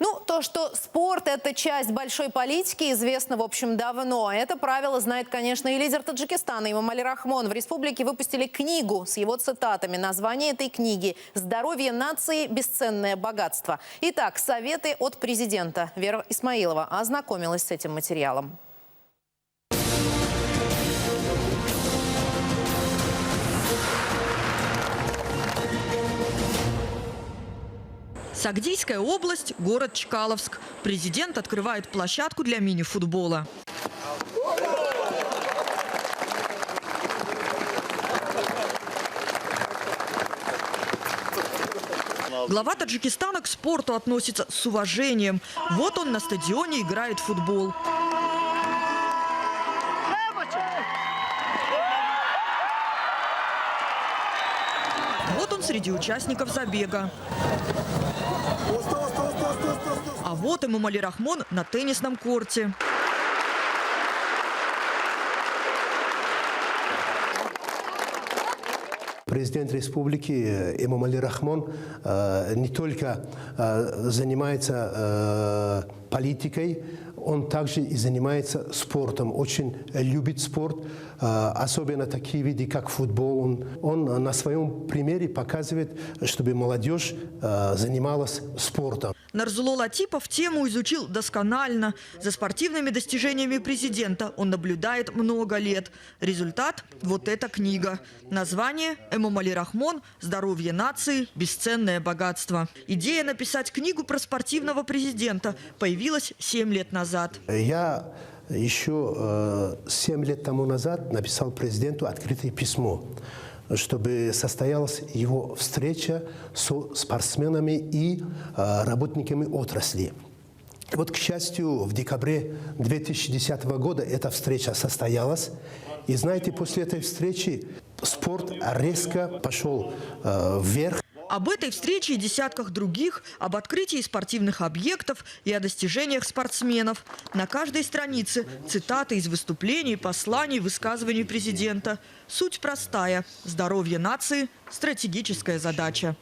Ну, то, что спорт – это часть большой политики, известно, в общем, давно. Это правило знает, конечно, и лидер Таджикистана Эмомали Рахмон. В республике выпустили книгу с его цитатами. Название этой книги «Здоровье нации. Бесценное богатство». Итак, советы от президента. Вера Исмаилова ознакомилась с этим материалом. Сагдийская область, город Чкаловск. Президент открывает площадку для мини-футбола. Глава Таджикистана к спорту относится с уважением. Вот он на стадионе играет в футбол. Вот он среди участников забега. А вот Эмомали Рахмон на теннисном корте. Президент республики Эмомали Рахмон не только занимается политикой, он также и занимается спортом, очень любит спорт, особенно такие виды, как футбол. Он на своем примере показывает, чтобы молодежь занималась спортом. Нарзулло Латипов тему изучил досконально. За спортивными достижениями президента он наблюдает много лет. Результат – вот эта книга. Название – Эмомали Рахмон «Здоровье нации. Бесценное богатство». Идея написать книгу про спортивного президента появилась 7 лет назад. Я еще 7 лет тому назад написал президенту открытое письмо, чтобы состоялась его встреча со спортсменами и работниками отрасли. Вот, к счастью, в декабре 2010 года эта встреча состоялась. И знаете, после этой встречи спорт резко пошел вверх. Об этой встрече и десятках других, об открытии спортивных объектов и о достижениях спортсменов. На каждой странице цитаты из выступлений, посланий, высказываний президента. Суть простая. Здоровье нации – стратегическая задача.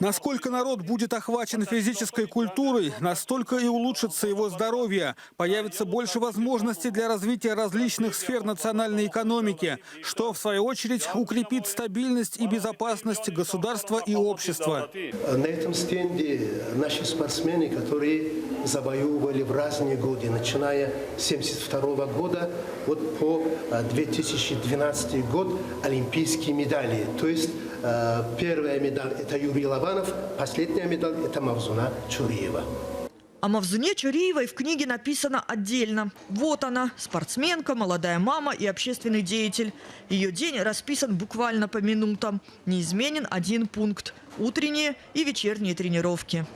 Насколько народ будет охвачен физической культурой, настолько и улучшится его здоровье. Появится больше возможностей для развития различных сфер национальной экономики, что, в свою очередь, укрепит стабильность и безопасность государства и общества. На этом стенде наши спортсмены, которые завоевывали в разные годы, начиная с 1972 года вот по 2012 год олимпийские медали. То есть первая медаль – это Юрий Лобанов, последняя медаль – это Мавзуна Чуриева. О Мавзуне Чуриевой в книге написано отдельно. Вот она, спортсменка, молодая мама и общественный деятель. Ее день расписан буквально по минутам. Неизменен один пункт – утренние и вечерние тренировки.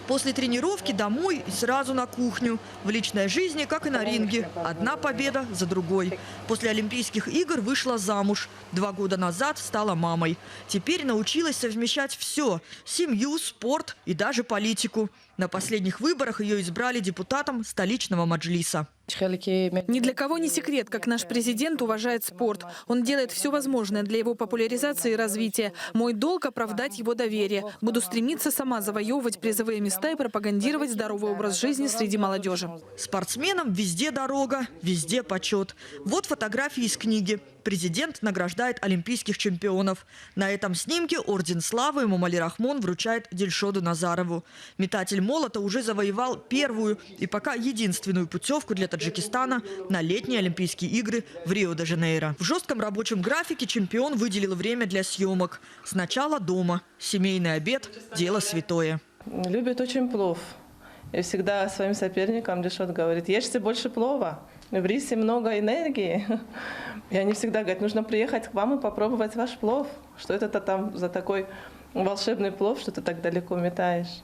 После тренировки домой и сразу на кухню. В личной жизни, как и на ринге. Одна победа за другой. После Олимпийских игр вышла замуж. 2 года назад стала мамой. Теперь научилась совмещать все – семью, спорт и даже политику. На последних выборах ее избрали депутатом столичного маджлиса. Ни для кого не секрет, как наш президент уважает спорт. Он делает все возможное для его популяризации и развития. Мой долг – оправдать его доверие. Буду стремиться сама завоевывать призовые места и пропагандировать здоровый образ жизни среди молодежи. Спортсменам везде дорога, везде почет. Вот фотографии из книги. Президент награждает олимпийских чемпионов. На этом снимке орден славы Эмомали Рахмон вручает Дильшоду Назарову. Метатель молота уже завоевал первую и пока единственную путевку для Таджикистана на летние Олимпийские игры в Рио-де-Жанейро. В жестком рабочем графике чемпион выделил время для съемок. Сначала дома. Семейный обед – дело святое. Любит очень плов. И всегда своим соперникам Дильшод говорит: ешьте больше плова. В рисе много энергии. И они всегда говорят: нужно приехать к вам и попробовать ваш плов. Что это там за такой волшебный плов, что ты так далеко метаешь?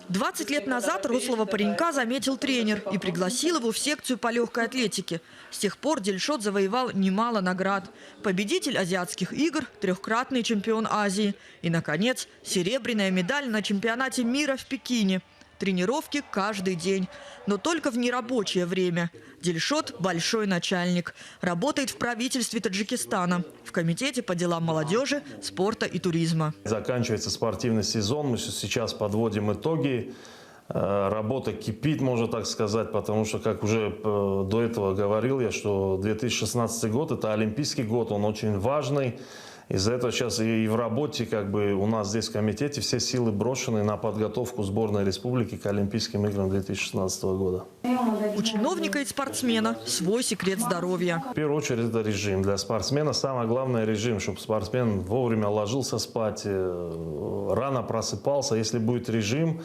20 лет назад рослого паренька заметил тренер и пригласил его в секцию по легкой атлетике. С тех пор Дильшод завоевал немало наград. Победитель азиатских игр, 3-кратный чемпион Азии. И, наконец, серебряная медаль на чемпионате мира в Пекине. Тренировки каждый день, но только в нерабочее время. Дильшот – большой начальник. Работает в правительстве Таджикистана, в комитете по делам молодежи, спорта и туризма. Заканчивается спортивный сезон, мы сейчас подводим итоги. Работа кипит, можно так сказать, потому что, как уже до этого говорил я, что 2016 год – это Олимпийский год, он очень важный. Из-за этого сейчас и в работе, у нас здесь в комитете все силы брошены на подготовку сборной республики к Олимпийским играм 2016 года. У чиновника и спортсмена свой секрет здоровья. В первую очередь это режим. Для спортсмена самое главное режим, чтобы спортсмен вовремя ложился спать, рано просыпался. Если будет режим,